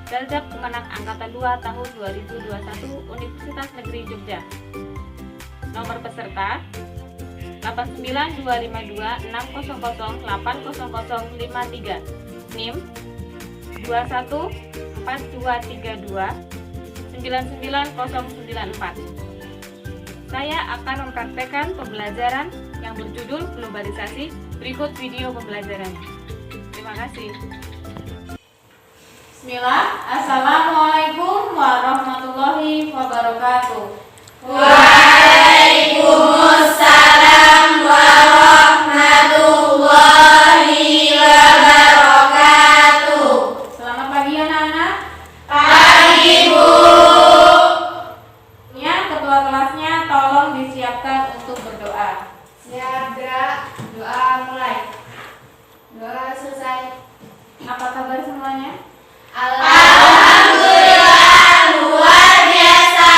Daljab Kemenang Angkatan 2 tahun 2021 Universitas Negeri Jogja. Nomor peserta 8925260080053, NIM 21423299094. Saya akan mempraktekkan pembelajaran yang berjudul globalisasi. Berikut video pembelajarannya. Terima kasih. Bismillah. Assalamualaikum warahmatullahi wabarakatuh. Waalaikumsalam warahmatullahi wabarakatuh. Selamat pagi anak-anak. Pagi, Bu. Ya, ketua kelasnya tolong disiapkan untuk berdoa. Siap, Dra. Doa mulai. Doa selesai. Apa kabar semuanya? Alhamdulillah, luar biasa.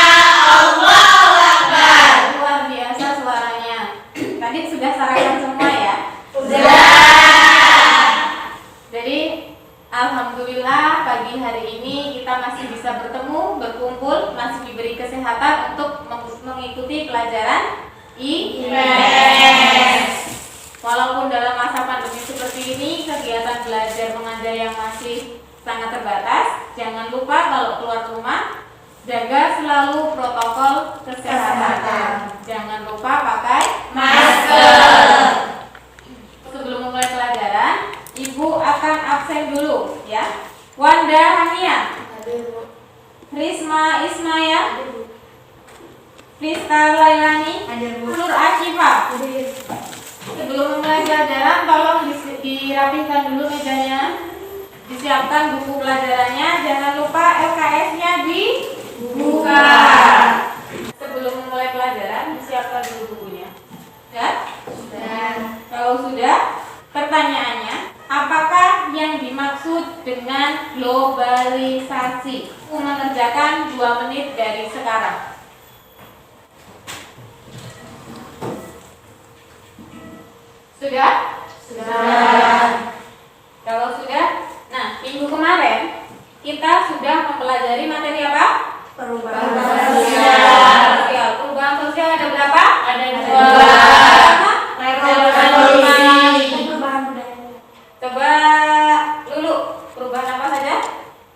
Allahu Akbar. Luar biasa suaranya. Tadi sudah sarapan semua ya? Sudah. Jadi alhamdulillah pagi hari ini kita masih bisa bertemu, berkumpul, masih diberi kesehatan untuk mengikuti pelajaran IPS. Walaupun dalam masa pandemi seperti ini kegiatan belajar mengajar yang masih sangat terbatas, jangan lupa kalau keluar rumah jaga selalu protokol kesehatan. Jangan lupa pakai Masker. Sebelum memulai pelajaran, Ibu akan absen dulu ya. Wanda Hania, Risma Ismaya, Rizka Lailani, Nur Akifa. Sebelum memulai pelajaran, tolong dirapihkan dulu mejanya, disiapkan buku pelajarannya, jangan lupa LKS-nya dibuka. Sebelum memulai pelajaran, disiapkan dulu bukunya. Ya? Sudah. Kalau sudah, pertanyaannya, apakah yang dimaksud dengan globalisasi? Aku mengerjakan 2 menit dari sekarang. Sudah? Sudah. Kalau sudah, nah minggu kemarin kita sudah mempelajari materi apa? Perubahan sosial. Perubahan sosial ada berapa? Ada 2. Revolusi. Perubahan budaya. Coba dulu perubahan apa saja?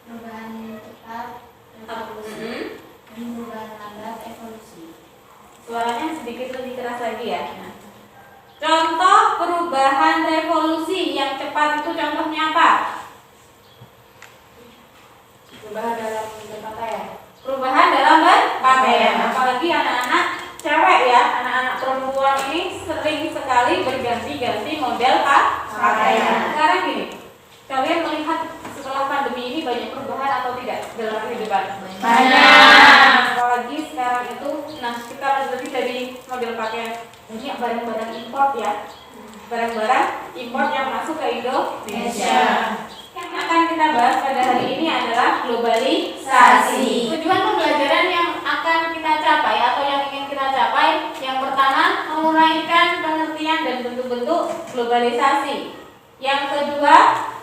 Perubahan cepat, revolusi. Perubahan lambat, evolusi. Suaranya sedikit lebih keras lagi ya. Nah, contoh perubahan revolusi yang cepat itu contohnya apa? Perubahan dalam berpakaian. Perubahan dalam berpakaian. Apalagi anak-anak cewek ya, anak-anak perempuan ini sering sekali berganti-ganti model pakaian. Sekarang gini, kalian melihat setelah pandemi ini banyak perubahan atau tidak dalam kehidupan? Banyak. Apalagi sekarang itu, nah kita lebih dari model pakaian banyak barang-barang import ya, barang-barang import yang masuk ke Indonesia. Yang akan kita bahas pada hari ini adalah globalisasi. Tujuan pembelajaran yang akan kita capai atau yang ingin kita capai, yang pertama menguraikan pengertian dan bentuk-bentuk globalisasi. Yang kedua,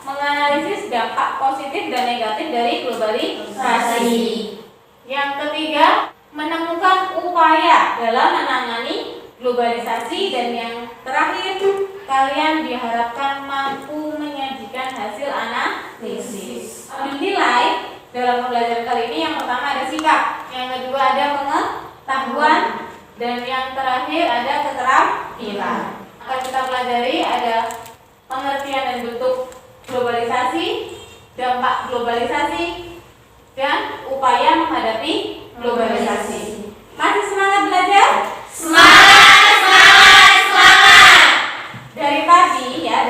menganalisis dampak positif dan negatif dari globalisasi. Yang ketiga, menemukan upaya dalam menangani globalisasi. Dan yang terakhir, kalian diharapkan mampu menyajikan hasil analisis. Dinilai dalam pembelajaran kali ini yang pertama ada sikap, yang kedua ada pengetahuan, dan yang terakhir ada keterampilan. Akan kita pelajari ada pengertian dan bentuk globalisasi, dampak globalisasi, dan upaya menghadapi globalisasi. Masih semangat belajar? Semangat, semangat, semangat.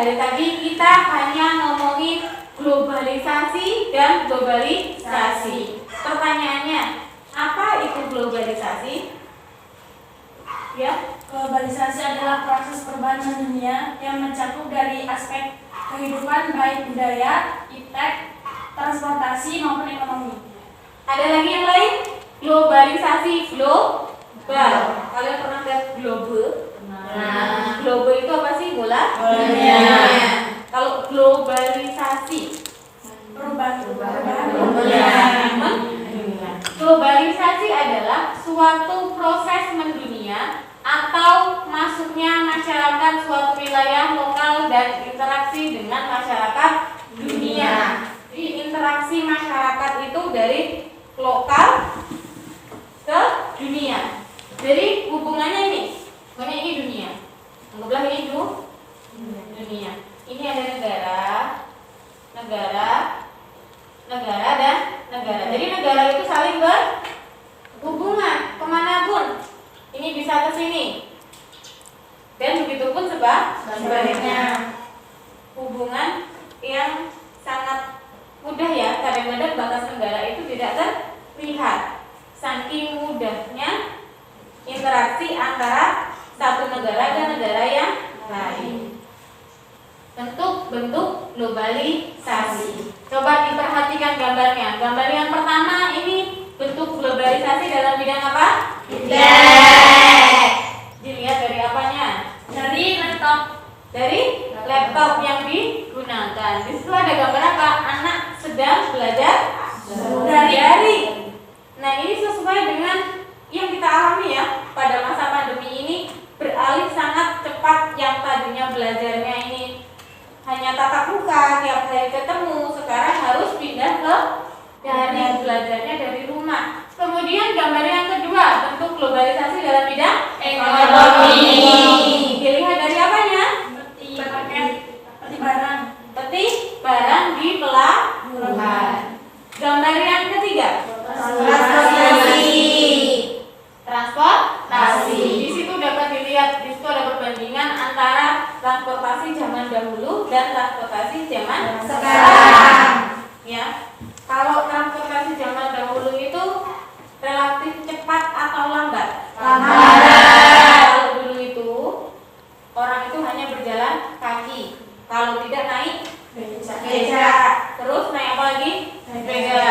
Dari tadi kita hanya ngomongin globalisasi dan globalisasi. Pertanyaannya, apa itu globalisasi? Ya, Globalisasi adalah proses perubahan dunia yang mencakup dari aspek kehidupan baik budaya, iptek, transportasi maupun ekonomi. ada lagi yang lain? Globalisasi, global. Kalian pernah lihat globe? Nah, globe itu apa sih? Bola? Bolanya. Kalau globalisasi, Perubahan. adalah suatu proses mendunia atau masuknya masyarakat suatu wilayah lokal dan interaksi dengan masyarakat dunia. Jadi interaksi masyarakat itu dari lokal ke dunia. Jadi hubungannya ini dunia. Anggaplah ini dunia. Ini ada negara dan negara. Jadi negara itu saling berhubungan kemanapun. Ini bisa ke sini. Dan begitu pun sebaliknya. Hubungan yang sangat mudah ya. Kadang-kadang batas negara itu tidak terlihat. Saking mudahnya interaksi antara satu negara dan negara yang lain. Bentuk globalisasi. Coba diperhatikan gambarnya. Gambar yang pertama ini bentuk globalisasi dalam bidang apa? Dilihat dari apanya? Dari laptop. Dari laptop yang digunakan. Di situ ada gambar apa? Anak sedang belajar daring. Nah, ini sesuai dengan yang kita alami ya pada masa pandemi ini, beralih sangat cepat. Yang tadinya belajarnya ini hanya tatap muka, tiap hari ketemu, sekarang harus pindah ke daring, belajarnya dari rumah. Kemudian gambar yang kedua, bentuk globalisasi dalam bidang ekonomi. Dilihat dari apanya? Peti barang di pelabuhan. Gambar yang ketiga, transportasi. Di situ dapat dilihat, di situ ada perbandingan antara transportasi zaman dahulu dan transportasi zaman sekarang. Ya, kalau transportasi zaman dahulu itu relatif cepat atau lambat? Kalau dulu itu orang itu hanya berjalan kaki, kalau tidak naik beca. Terus naik apa lagi? Sepeda.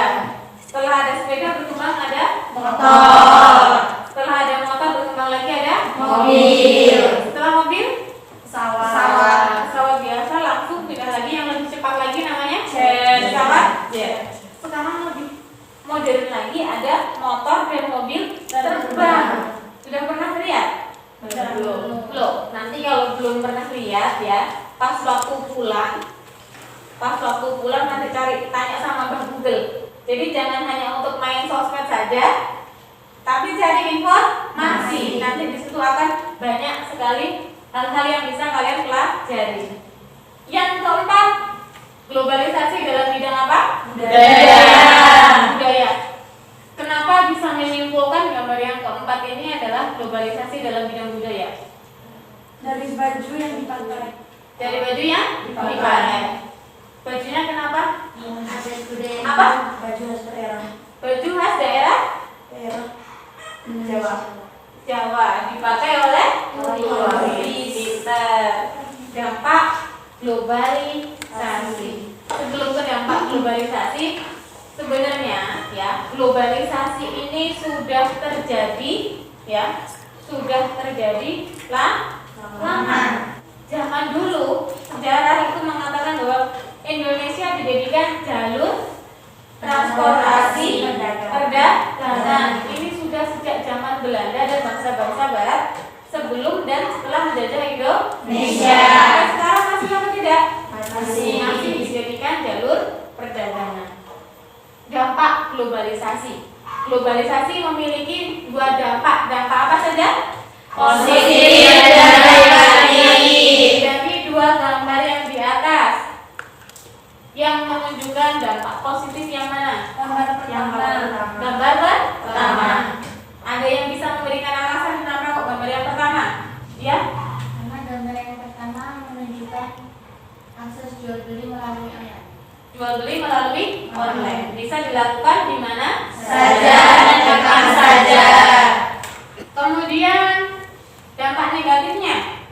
Setelah ada sepeda berkembang ada motor. Setelah ada motor berkembang lagi ada mobil. Setelah mobil pesawat biasa, langsung pindah lagi yang lebih cepat lagi namanya pesawat jet. Sekarang lebih modern lagi, ada motor dan mobil terbang. Sudah pernah lihat? Belum. Nanti kalau belum pernah lihat ya, pas waktu pulang nanti tanya sama Mbak Google. Jadi jangan hanya untuk main sosmed saja, tapi cari informasi. Nanti di situ akan banyak sekali hal-hal yang bisa kalian pelajari. Yang keempat, globalisasi dalam bidang apa? Budaya. Kenapa bisa menyimpulkan gambar yang keempat ini adalah globalisasi dalam bidang budaya? Dari baju yang dipakai. Dari baju yang dipakai. Bajunya kenapa? Budaya. Apa? Baju khas daerah. Baju khas daerah Jawa dipakai oleh pinter. Dampak globalisasi. Sebelum ke dampak globalisasi, sebenarnya ya globalisasi ini sudah terjadi lama. Zaman dulu sejarah itu mengatakan bahwa Indonesia dijadikan jalur transportasi perdagangan. Ini sudah sejak zaman Belanda dan bangsa-bangsa Barat sebelum dan setelah menjajah Indonesia. Sekarang masih apa tidak? Masih dijadikan jalur perdagangan. Dampak globalisasi. Globalisasi memiliki dua dampak. Dampak apa saja? Positif dan negatif. Dari dua gambar yang di atas, yang menunjukkan dampak positif yang mana? Gambar pertama. Ada yang bisa memberikan alasan kenapa kok gambar yang pertama? Ya? Karena gambar yang pertama menunjukkan akses jual beli melalui online. Jual beli melalui online bisa dilakukan di mana Saja dan kapan saja. Kemudian dampak negatifnya,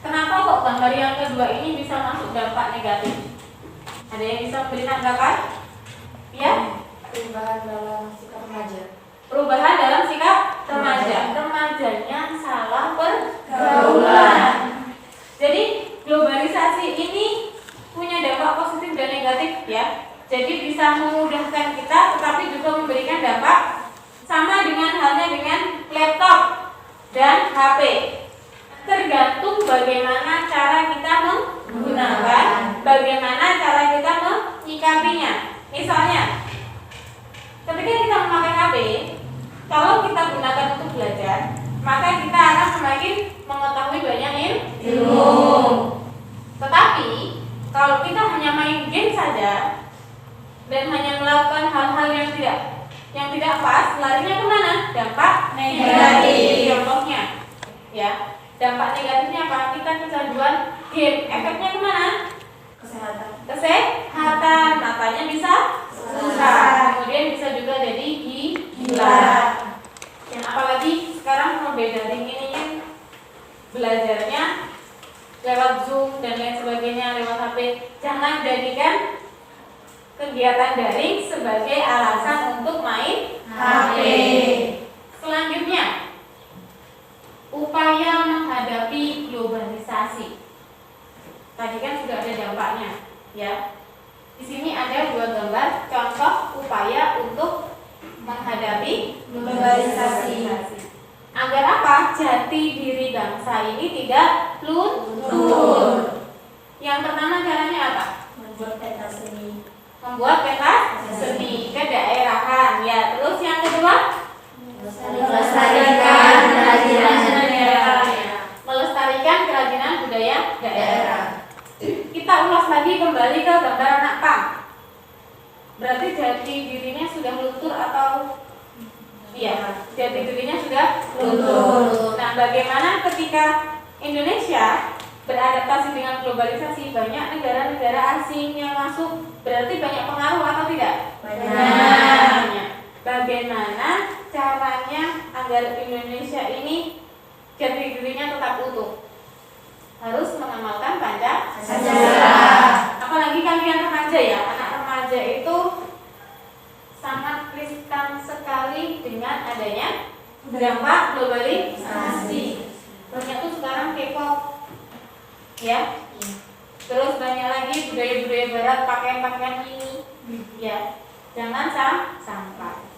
kenapa kok gambar yang kedua ini bisa masuk dampak negatif? Ada yang bisa memberi tanggapan? Ya? Perubahan dalam sikap remaja. Perubahan dalam sikap remaja. Remajanya salah pergaulan. Jadi globalisasi ini punya dampak positif dan negatif ya. Jadi bisa memudahkan kita, tetapi juga memberikan dampak Sama dengan halnya dengan laptop dan HP. Tergantung bagaimana cara kita menggunakan, bagaimana cara kita menyikapinya. Misalnya, ketika kita memakai HP, kalau kita gunakan untuk belajar, maka kita akan semakin mengetahui banyak ilmu. Tetapi kalau kita hanya main game saja dan hanya melakukan hal-hal yang tidak pas, larinya kemana? Dampak negatif. Contohnya, ya, dampak negatifnya apa? Kita kecanduan game, efeknya kemana? Kesehatan, matanya bisa susah, kemudian bisa juga jadi gila. Dan apalagi sekarang model daring ini kan belajarnya lewat Zoom dan lain sebagainya, lewat HP. Jangan jadikan kegiatan daring sebagai alasan untuk main HP. Selanjutnya, upaya menghadapi globalisasi. Tadi kan sudah ada dampaknya, ya. Di sini ada 2 gambar contoh upaya untuk menghadapi globalisasi. Agar apa? Jati diri bangsa ini tidak luntur. Yang pertama caranya apa? Membuat peta seni. Membuat peta seni kedaerahan, ya. Terus yang kedua, Melestarikan kerajinan daerah. melestarikan kerajinan budaya daerah. Kita ulas lagi kembali ke gambar anak pang. Berarti jati dirinya sudah luntur atau iya, jati dirinya sudah luntur. Nah, bagaimana ketika Indonesia beradaptasi dengan globalisasi, banyak negara-negara asing yang masuk, berarti banyak pengaruh atau tidak? Banyak. Bagaimana caranya agar Indonesia ini jati dirinya tetap utuh? Harus mengamalkan Pancasila. Apalagi kalian remaja, ya, anak remaja itu sangat riskan sekali dengan adanya dampak globalisasi. Banyak tuh sekarang K-pop, ya. Terus banyak lagi budaya-budaya barat, pakaian-pakaian ini, ya. Jangan sampai.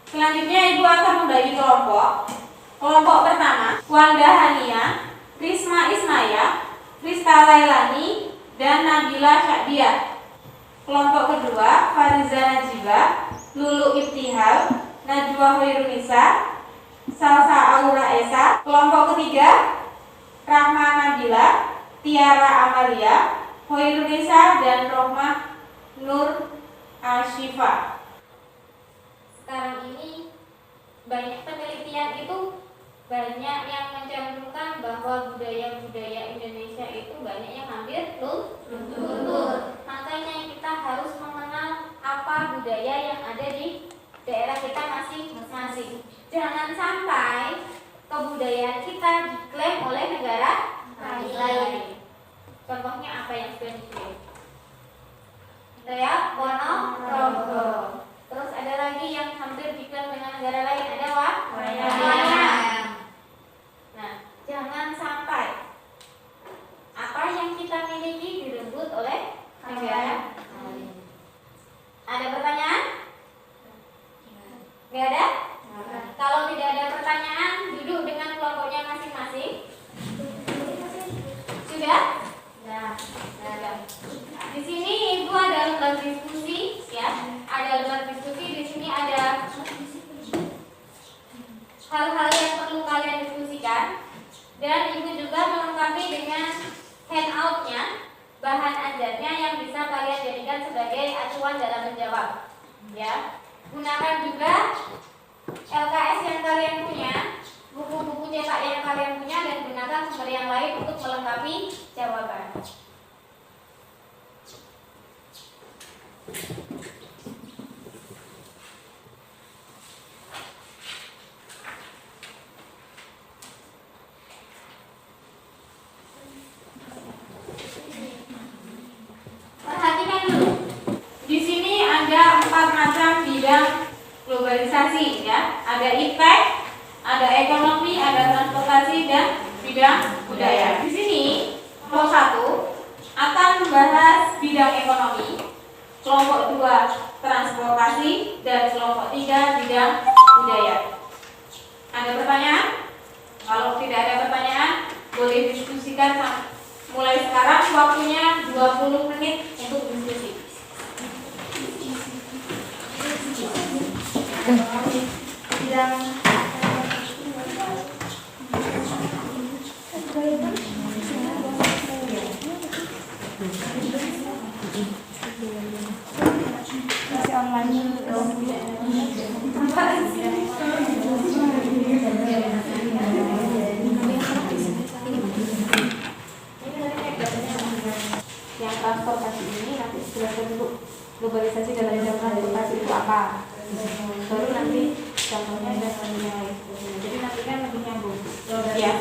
Selanjutnya Ibu akan membagi kelompok. Kelompok pertama, Wanda Hania, Risma Ismaya, Rizka Lailani, dan Nabila Syakdiah. Kelompok kedua, Fariza Najiba, Lulu Ibtihal, Najwa Hoirunisa, Salsa Aura Esa. Kelompok ketiga, Rahma Nabila, Tiara Amalia, Hoirunisa, dan Rohmah Nur Ashifa. Sekarang ini banyak penelitian itu banyak yang mencantumkan bahwa budaya-budaya Indonesia itu banyak yang hampir luntur. Makanya kita harus mengenal apa budaya yang ada di daerah kita masing-masing. Jangan sampai kebudayaan kita diklaim oleh negara lain. Contohnya apa yang sudah diklaim? Dayak Ponorogo. Terus ada lagi yang hampir diklaim dengan negara lain, ada Wayang. Nah, jangan sampai apa yang kita miliki direbut oleh negara lain. Ada pertanyaan? Nggak ada? Kalau tidak ada pertanyaan, duduk dengan kelompoknya masing-masing. Sudah? Nah, di sini Ibu ada lembar diskusi, ya. Ada lembar diskusi. Di sini ada hal-hal yang perlu kalian diskusikan, dan Ibu juga melengkapi dengan handout-nya, bahan ajarnya yang bisa kalian jadikan sebagai acuan dalam menjawab, ya. Gunakan juga LKS yang kalian punya, buku-buku cetak yang kalian punya, dan gunakan sumber yang lain untuk melengkapi jawaban. Perhatikan dulu. Di sini ada 4 macam bidang globalisasi, ya. Ada iptek, ada ekonomi, ada transportasi, dan bidang budaya. Di sini kelompok 1 akan membahas bidang ekonomi. kelompok 2 transportasi, dan kelompok 3 bidang budaya. Ada pertanyaan? Kalau tidak ada pertanyaan, boleh diskusikan mulai sekarang, waktunya 20 menit untuk diskusi. Yang transportasi ini nanti jelaskan dulu globalisasi dalam bidang transportasi itu apa. Baru nanti contohnya dan yang lain. Jadi nanti kan lebih nyambung. Ya.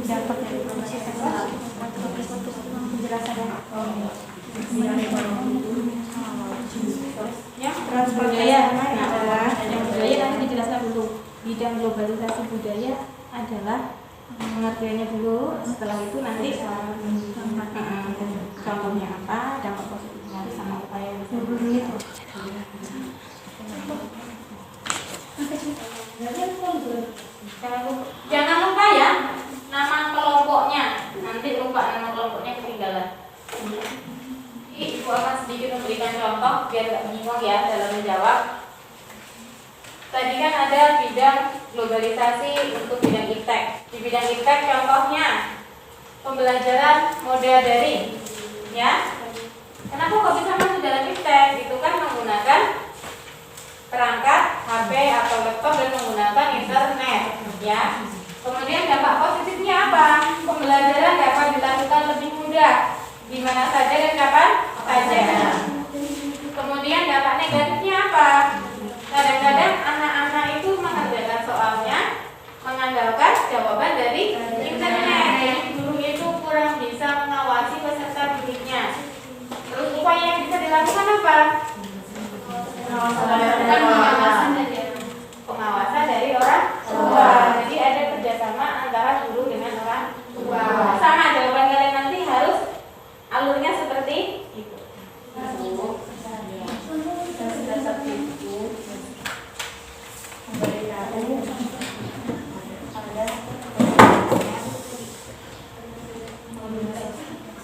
Dapat dari penjelasan yang budaya adalah yang budaya nanti dijelaskan dulu. Bidang globalisasi budaya adalah pengertiannya dulu. Setelah itu nanti contohnya apa, dampak positifnya sama upaya yang bisa. Jangan lupa ya nama kelompoknya. Nanti lupa nama kelompoknya ketinggalan. Ibu akan sedikit memberikan contoh biar tidak bingung ya dalam menjawab. Tadi kan ada bidang globalisasi untuk bidang iptek. Di bidang iptek contohnya pembelajaran model daring, ya. Kenapa kok bisa masuk dalam iptek? Itu kan menggunakan perangkat HP atau laptop dan menggunakan internet, ya. Kemudian dampak positifnya apa? Pembelajaran dapat dilakukan lebih mudah di mana saja dan kapan saja. Kemudian dampak negatifnya apa? Kadang-kadang anak-anak itu mengerjakan soalnya mengandalkan jawaban dari internet. Jadi guru itu kurang bisa mengawasi peserta didiknya. Terus upaya yang bisa dilakukan apa? Pengawasan dari orang tua. Jadi ada kerjasama antara guru dengan orang tua. Sama jawaban kalian nanti harus alurnya seperti itu.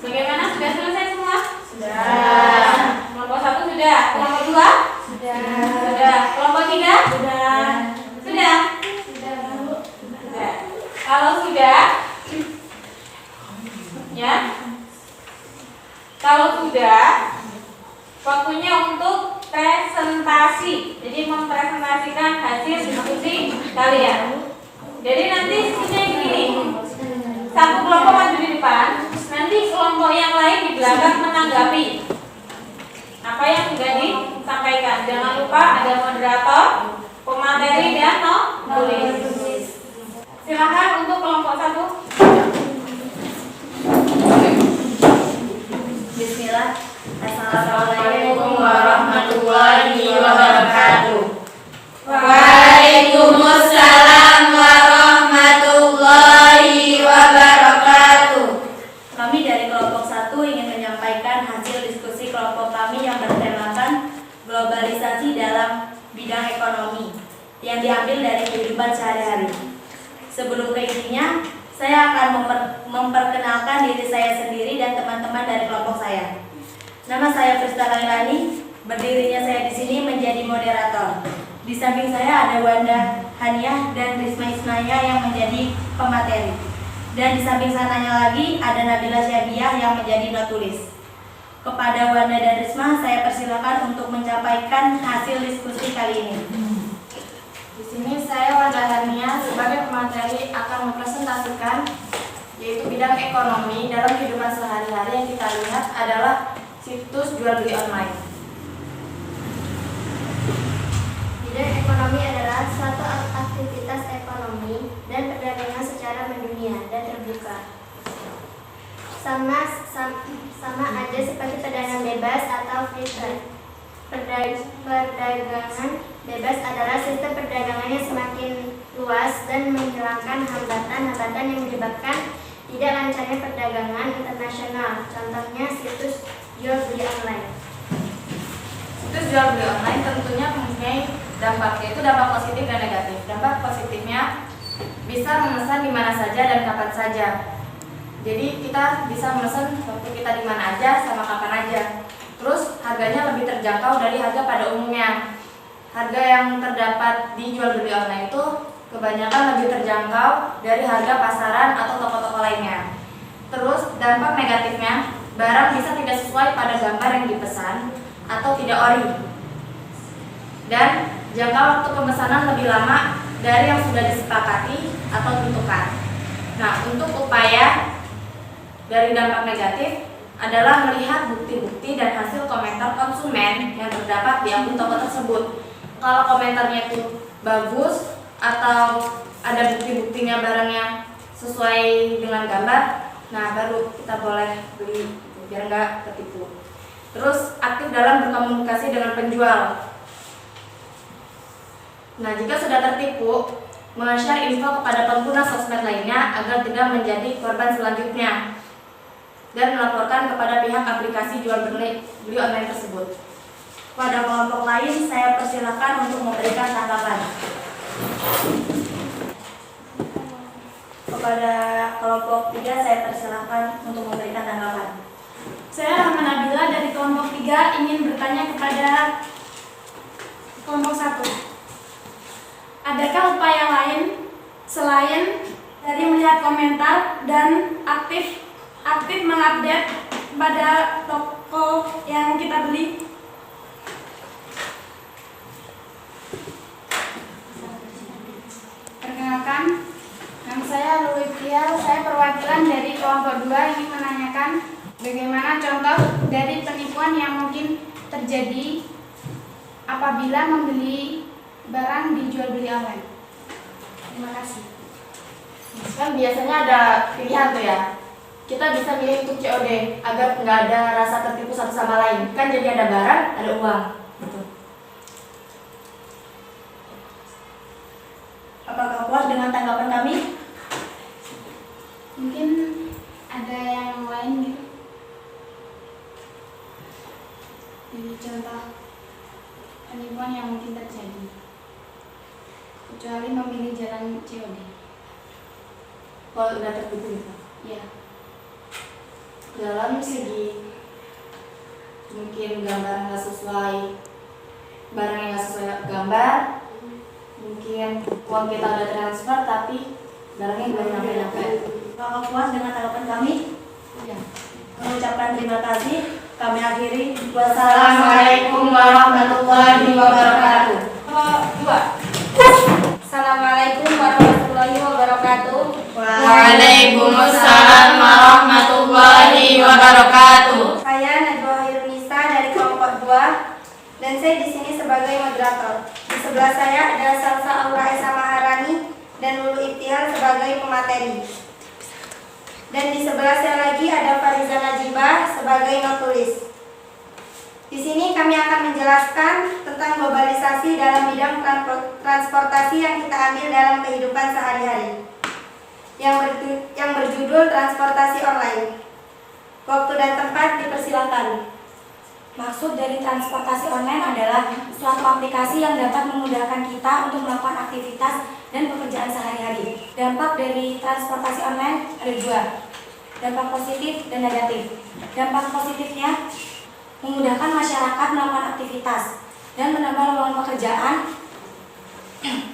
Bagaimana? Sudah selesai semua? Sudah. Kelompok 1 sudah. Kelompok 2? Sudah. Sudah. Kelompok 3? Sudah. Sudah. Sudah. Kalau sudah, ya. Kalau sudah, waktunya untuk presentasi. Jadi mempresentasikan hasil diskusi kalian. Jadi nanti sistemnya begini. Satu kelompok maju di depan, nanti kelompok yang lain di belakang menanggapi apa yang sudah disampaikan. Jangan lupa ada moderator, pemateri dan penulis. Silakan untuk kelompok 1. Bismillah. Assalamualaikum warahmatullahi wabarakatuh. Waalaikumsalam warahmatullahi wabarakatuh. Kami dari kelompok 1 ingin menyampaikan hasil diskusi kelompok kami yang bertemakan globalisasi dalam bidang ekonomi yang diambil dari kehidupan sehari-hari. Sebelum ke intinya, saya akan memperkenalkan diri saya sendiri dan teman-teman dari kelompok saya. Nama saya Frista Lailani, berdirinya saya di sini menjadi moderator. Di samping saya ada Wanda Haniah dan Risma Isnaya yang menjadi pemateri. Dan di samping sananya lagi ada Nabila Syabiah yang menjadi notulis. Kepada Wanda dan Risma, saya persilakan untuk menyampaikan hasil diskusi kali ini. Di sini saya Wanda Hania sebagai pemateri akan mempresentasikan yaitu bidang ekonomi dalam kehidupan sehari-hari. Yang kita lihat adalah situs jual beli online. Bidang ekonomi adalah suatu aktivitas ekonomi dan perdagangan secara mendunia dan terbuka. Sama aja seperti perdagangan bebas atau free trade. Perdagangan bebas adalah sistem perdagangan yang semakin luas dan menghilangkan hambatan-hambatan yang menyebabkan tidak lancarnya perdagangan internasional. Contohnya situs jual beli online. Situs jual beli online tentunya mempunyai dampak, yaitu dampak positif dan negatif. Dampak positifnya bisa memesan di mana saja dan kapan saja. Jadi kita bisa memesan waktu kita di mana aja sama kapan aja. Terus harganya lebih terjangkau dari harga pada umumnya. Harga yang terdapat di jual beli online itu kebanyakan lebih terjangkau dari harga pasaran atau toko-toko lainnya. Terus dampak negatifnya, barang bisa tidak sesuai pada gambar yang dipesan atau tidak ori. Dan jangka waktu pemesanan lebih lama dari yang sudah disepakati atau ditentukan. Nah, untuk upaya dari dampak negatif adalah melihat bukti-bukti dan hasil komentar konsumen yang terdapat di akun toko tersebut. Kalau komentarnya itu bagus atau ada bukti-buktinya barangnya sesuai dengan gambar, nah baru kita boleh beli biar nggak ketipu. Terus aktif dalam berkomunikasi dengan penjual. Nah, jika sudah tertipu, men-share info kepada pengguna sosmed lainnya agar tidak menjadi korban selanjutnya dan melaporkan kepada pihak aplikasi jual beli online tersebut. Pada kelompok lain, saya persilakan untuk memberikan tanggapan. Kepada kelompok 3, saya persilakan untuk memberikan tanggapan. Saya Rahma Nabila dari kelompok 3 ingin bertanya kepada kelompok 1. Adakah upaya lain selain dari melihat komentar dan aktif mengupdate pada toko yang kita beli? Perkenalkan, nama saya Luli Prial, saya perwakilan dari kelompok 2 ingin menanyakan bagaimana contoh dari penipuan yang mungkin terjadi apabila membeli barang di jual beli online. Terima kasih. Kan biasanya ada pilihan tuh ya. Kita bisa milih untuk COD agar nggak ada rasa tertipu satu sama lain. Kan jadi ada barang, ada uang. Gitu. Apakah puas dengan tanggapan kami? Mungkin ada yang lain gitu. Jadi contoh penipuan yang mungkin terjadi, kecuali memilih jalan COD. Kalau udah tertipu gitu. Ya, Dalam segi mungkin gambar nggak sesuai, barang yang nggak sesuai gambar, mungkin uang kita udah transfer tapi barangnya belum nyampe-nyampe. Apakah puas dengan tanggapan kami? ya. Mengucapkan terima kasih, kami akhiri. Wassalamualaikum warahmatullahi wabarakatuh. Assalamualaikum warahmatullahi wabarakatuh. Waalaikumsalam warahmatullahi wabarakatuh. Saya Najwa Hirunisa dari kelompok 2 dan saya di sini sebagai moderator. Di sebelah saya ada Salsa Aura Esa Maharani dan Lulu Ibtihal sebagai pemateri. Dan di sebelah saya lagi ada Fariza Najibah sebagai notulis. Di sini kami akan menjelaskan tentang globalisasi dalam bidang transportasi yang kita ambil dalam kehidupan sehari-hari. Yang berjudul transportasi online. Waktu dan tempat dipersilakan. Maksud dari transportasi online adalah suatu aplikasi yang dapat memudahkan kita untuk melakukan aktivitas dan pekerjaan sehari-hari. Dampak dari transportasi online ada 2, dampak positif dan negatif. Dampak positifnya memudahkan masyarakat melakukan aktivitas dan menambah lowongan pekerjaan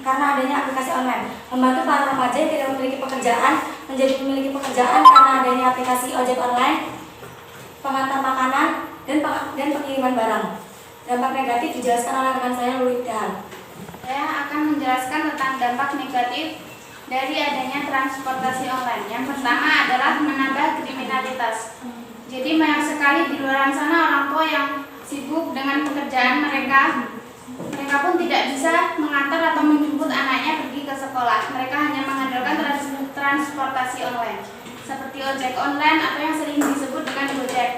karena adanya aplikasi online. Membantu para remaja yang tidak memiliki pekerjaan menjadi memiliki pekerjaan karena adanya aplikasi ojek online, pengantar makanan, dan pengiriman barang. Dampak negatif dijelaskan oleh rekan saya Luli Ibtihal. Saya akan menjelaskan tentang dampak negatif dari adanya transportasi online. Yang pertama adalah menambah kriminalitas. Jadi banyak sekali di luar sana orang tua yang sibuk dengan pekerjaan mereka. Mereka pun tidak bisa mengantar atau menjemput anaknya pergi ke sekolah. Mereka hanya mengandalkan transportasi online, seperti ojek online atau yang sering disebut dengan Gojek.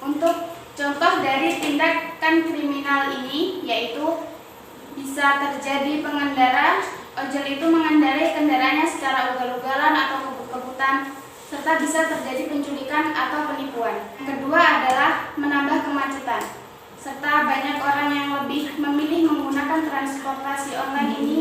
Untuk contoh dari tindakan kriminal ini, yaitu bisa terjadi pengendara ojol itu mengendarai kendaraannya secara ugal-ugalan atau kebut-kebutan, serta bisa terjadi penculikan atau penipuan. Kedua adalah menambah kemacetan, serta banyak orang yang lebih memilih menggunakan transportasi online ini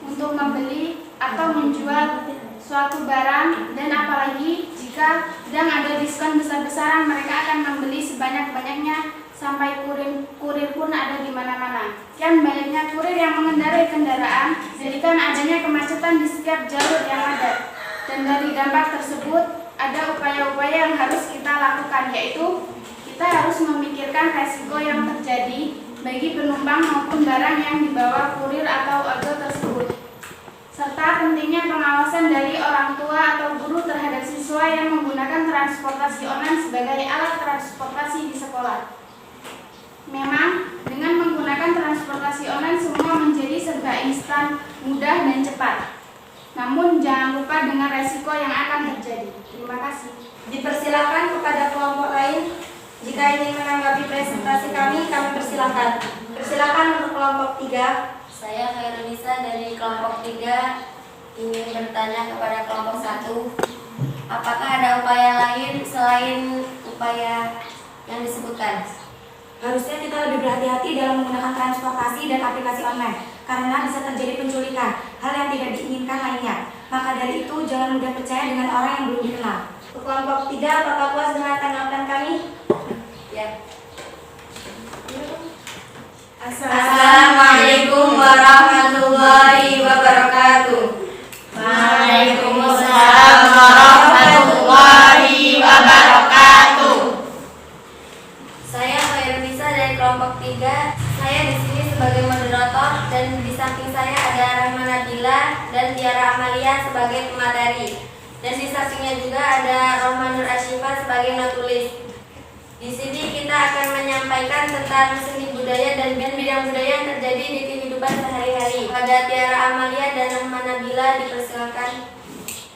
untuk membeli atau menjual suatu barang, dan apalagi jika sedang ada diskon besar-besaran, mereka akan membeli sebanyak-banyaknya sampai kurir pun ada di mana-mana. Sekian banyaknya kurir yang mengendarai kendaraan, jadikan adanya kemacetan di setiap jalur yang ada. Dan dari dampak tersebut ada upaya-upaya yang harus kita lakukan, yaitu kita harus memikirkan resiko yang terjadi bagi penumpang maupun barang yang dibawa kurir atau ojol tersebut, serta pentingnya pengawasan dari orang tua atau guru terhadap siswa yang menggunakan transportasi online sebagai alat transportasi di sekolah. Memang dengan menggunakan transportasi online semua menjadi serba instan, mudah dan cepat. Namun jangan lupa dengan resiko yang akan terjadi. Terima kasih. Dipersilakan kepada kelompok lain jika ingin menanggapi presentasi kami persilakan. Persilakan untuk kelompok 3. Saya Khairunisa dari kelompok 3 ingin bertanya kepada kelompok 1. Apakah ada upaya lain selain upaya yang disebutkan? Harusnya kita lebih berhati-hati dalam menggunakan transportasi dan aplikasi online karena bisa terjadi penculikan, hal yang tidak diinginkan lainnya. Maka dari itu jangan mudah percaya dengan orang yang belum dikenal. Kelompok 3, apakah puas dengan tanggapan kami? Ya. Assalamualaikum warahmatullahi wabarakatuh. Waalaikumsalam warahmatullahi wabarakatuh. Saya Khairunisa dari kelompok 3. Saya di sini sebagai moderator dan di samping saya ada Rahma Nabila dan Tiara Amalia sebagai pemateri. Dan di sampingnya juga ada Rohman Nur Asyifa sebagai notulis. Di sini kita akan menyampaikan tentang seni budaya dan bidang budaya yang terjadi di kehidupan sehari-hari. Pada Tiara Amalia dan Rahma Nabila dipersilakan.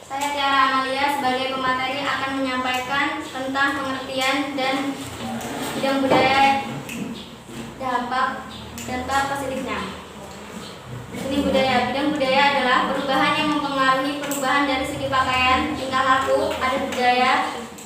Saya Tiara Amalia sebagai pemateri akan menyampaikan tentang pengertian dan bidang budaya, dampak positifnya. Seni budaya. Bidang budaya adalah perubahan yang mempengaruhi perubahan dari segi pakaian, tingkah laku, adat budaya,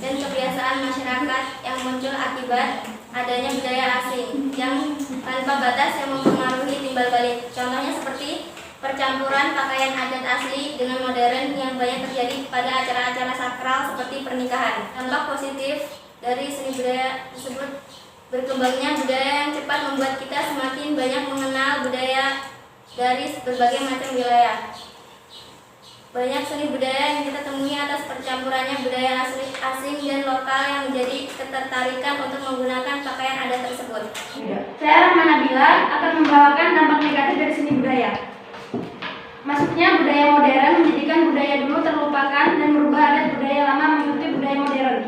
dan kebiasaan masyarakat yang muncul akibat adanya budaya asing yang tanpa batas yang mempengaruhi timbal balik. Contohnya seperti percampuran pakaian adat asli dengan modern yang banyak terjadi pada acara-acara sakral seperti pernikahan. Dampak positif dari seni budaya tersebut, berkembangnya budaya yang cepat membuat kita semakin banyak mengenal budaya dari berbagai macam wilayah. Banyak seni budaya yang kita temui atas percampurannya budaya asing dan lokal yang menjadi ketertarikan untuk menggunakan pakaian adat tersebut. Saya Rahma Nabila akan membawakan dampak negatif dari seni budaya. Masuknya budaya modern menjadikan budaya dulu terlupakan dan merubah adat budaya lama mengikuti budaya modern.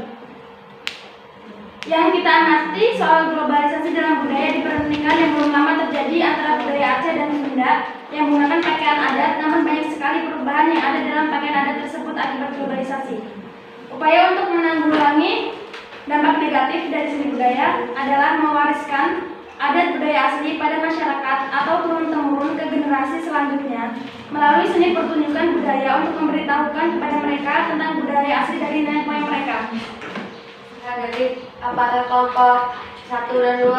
Yang kita amati soal globalisasi dalam budaya di pernikahan yang belum lama terjadi antara budaya Aceh dan Sunda yang menggunakan pakaian adat, namun banyak sekali perubahan yang ada dalam pakaian adat tersebut akibat globalisasi. Upaya untuk menanggulangi dampak negatif dari seni budaya adalah mewariskan adat budaya asli pada masyarakat atau turun-temurun ke generasi selanjutnya melalui seni pertunjukan budaya untuk memberitahukan kepada mereka tentang budaya asli dari nenek moyang mereka. Dari apakah kelompok 1 dan 2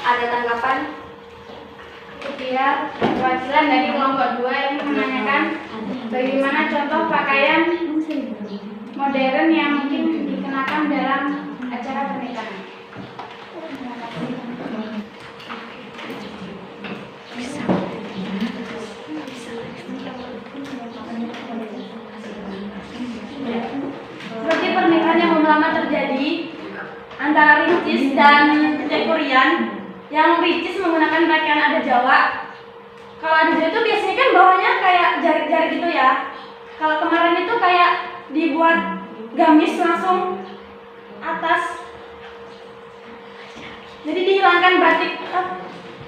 ada tanggapan? Kemudian perwakilan dari kelompok 2 yang menanyakan bagaimana contoh pakaian modern yang mungkin dikenakan dalam acara pernikahan. Seperti pernikahan yang belum lama terjadi antara Ricis dan Cekurian, yang Ricis menggunakan pakaian adat Jawa. Kalau adat Jawa itu biasanya kan bawahnya kayak jari-jari gitu ya. Kalau kemarin itu kayak dibuat gamis langsung atas. Jadi dihilangkan batik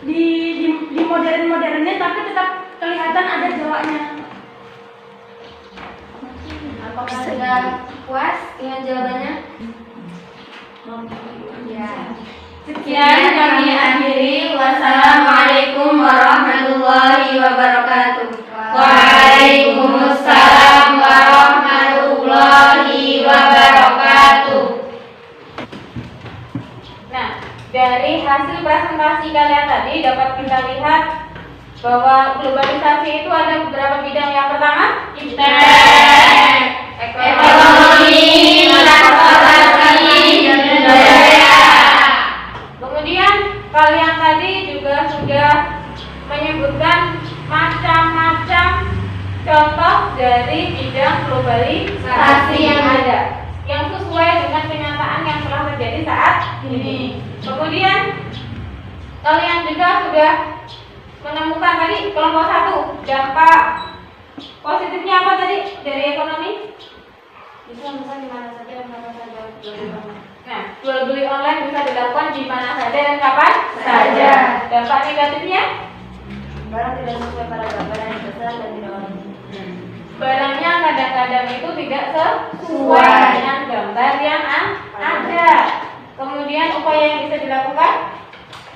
di modern-modernnya, tapi tetap kelihatan adat Jawanya. Apakah sudah puas dengan jawabannya? Ya. Sekian kami akhiri. Wassalamualaikum warahmatullahi wabarakatuh. Waalaikumsalam warahmatullahi wabarakatuh. dari hasil presentasi kalian tadi dapat kita lihat bahwa globalisasi itu ada beberapa bidang. Yang pertama, ekonomi, transportasi, dan budaya. Kemudian kalian tadi juga sudah menyebutkan macam-macam contoh dari bidang globalisasi yang ada, yang sesuai dengan kenyataan yang telah terjadi saat ini. Kemudian kalian juga sudah menemukan tadi kelompok 1, dampak positifnya apa tadi dari ekonomi? Bisa di mana saja dan kapan saja. Nah, jual beli online bisa dilakukan di mana saja dan kapan saja. Dampak negatifnya? Barang tidak sesuai pada gambar yang besar dan tidak wajib. Barangnya kadang-kadang itu tidak sesuai dengan gambar yang ada. Kemudian upaya yang bisa dilakukan?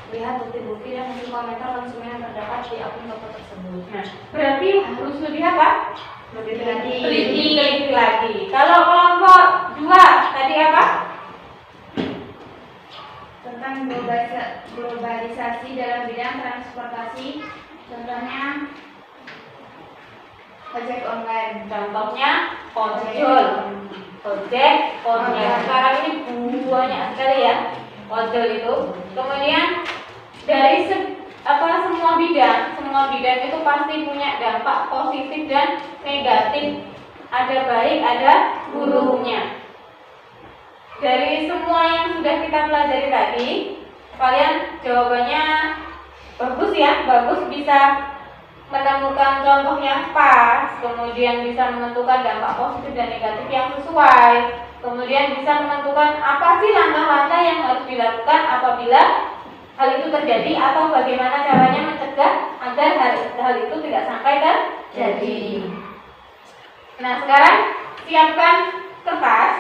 Lihat bukti-bukti dan hasil komentar konsumen yang terdapat di akun toko tersebut. Nah, berarti harus lebih apa? Lebih teliti. Teliti lagi. Kalau kelompok 2 tadi apa? Tentang globalisasi dalam bidang transportasi, contohnya ojek online. Contohnya ojol. Ojek online. Sekarang ini banyak sekali ya ojol itu. Kemudian dari semua bidang itu pasti punya dampak positif dan negatif. Ada baik, ada buruknya. Dari semua yang sudah kita pelajari tadi, kalian jawabannya bagus ya, bagus, bisa menemukan contoh yang pas, kemudian bisa menentukan dampak positif dan negatif yang sesuai, kemudian bisa menentukan apa sih langkah-langkah yang harus dilakukan apabila hal itu terjadi atau bagaimana caranya mencegah agar hal itu tidak sampai terjadi. Nah, sekarang siapkan kertas.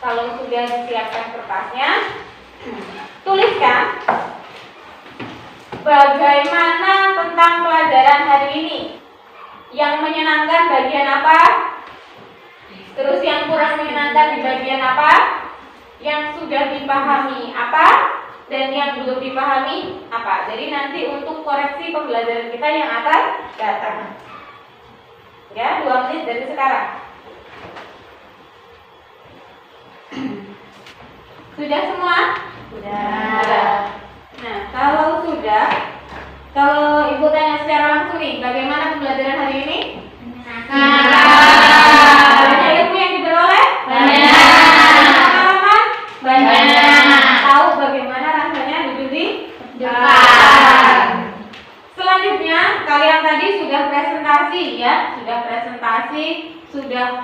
Kalau sudah disiapkan kertasnya, tuliskan bagaimana tentang pelajaran hari ini. Yang menyenangkan bagian apa? Terus yang kurang menyenangkan di bagian apa? Yang sudah dipahami apa? Dan yang belum dipahami apa? Jadi nanti untuk koreksi pembelajaran kita yang akan datang. Ya, 2 menit dari sekarang. Sudah semua? Sudah. Nah, kalau sudah, kalau Ibu tanya secara langsung nih, bagaimana pembelajaran hari ini? Banyak ilmu yang diperoleh? Pengalaman? Tahu bagaimana rasanya duduk di depan. Selanjutnya, kalian tadi sudah presentasi ya, sudah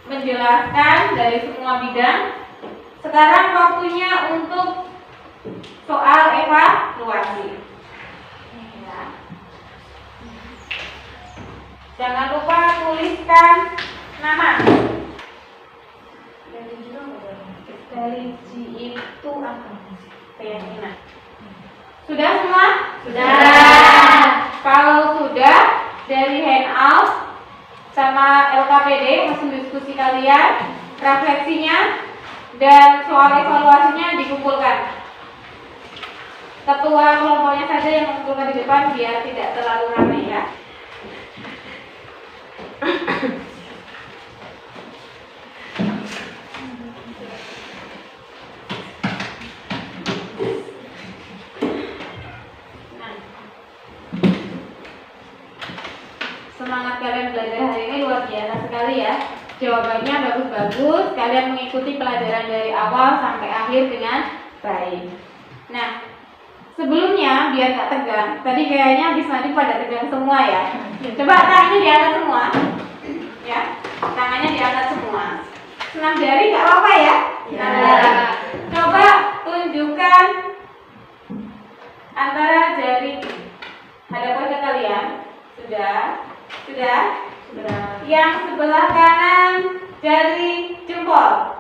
menjelaskan dari semua bidang. Sekarang waktunya untuk soal evaluasi. Ya. Jangan lupa tuliskan nama. Dari G itu apa? Keyakinan. Sudah semua? Sudah. Kalau sudah, dari handout sama LKPD hasil diskusi kalian, refleksinya dan soal evaluasinya dikumpulkan. Ketua kelompoknya saja yang mengumpulkan di depan biar tidak terlalu ramai ya. Semangat kalian belajar hari ini luar biasa sekali ya. Jawabannya bagus-bagus. Kalian mengikuti pelajaran dari awal sampai akhir dengan baik. Nah, sebelumnya biar gak tegang, tadi kayaknya habis mandi pada tegang semua ya. Coba tangannya diangkat semua. Ya, tangannya diangkat semua. Senam jari gak apa-apa ya? Coba tunjukkan antara jari hadapan ke kalian. Sudah. Yang sebelah kanan jari jempol,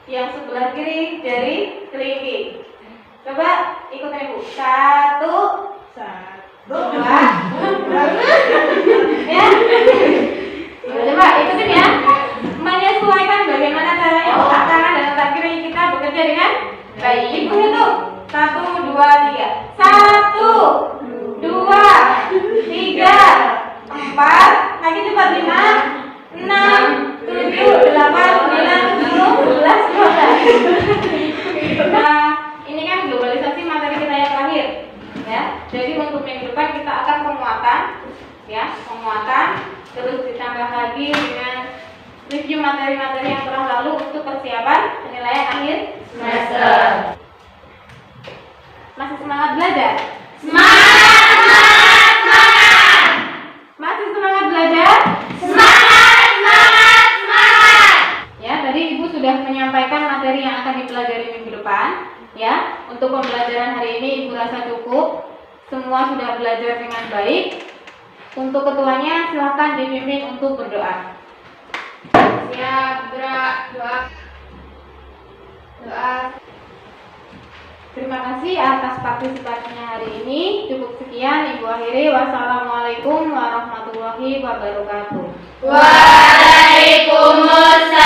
yang sebelah kiri jari kelingking. Coba ikutin Ibu. 1, 2, ya. Coba ikutin ya. Menyesuaikan bagaimana caranya otak kanan dan otak kiri kita bekerja dengan Baik, Ibu hitung. 1, 2, 3. 1, 2, 3, 4. Lagi cepat 5, 6, 7, 8, 9, 10, 11, 12. Nah, ini kan globalisasi materi kita yang terakhir, ya. Jadi untuk minggu depan kita akan penguatan, ya, penguatan. Terus ditambah lagi dengan review materi-materi yang telah lalu untuk persiapan penilaian akhir semester. Masih semangat belajar? Masih semangat belajar? Ya, tadi Ibu sudah menyampaikan materi yang akan dipelajari minggu depan. Ya, untuk pembelajaran hari ini Ibu rasa cukup. Semua sudah belajar dengan baik. Untuk ketuanya silakan dipimpin untuk berdoa. Siap, gerak, doa. Terima kasih atas partisipasinya hari ini. Cukup sekian Ibu akhiri. Wassalamualaikum warahmatullahi wabarakatuh. Waalaikumsalam.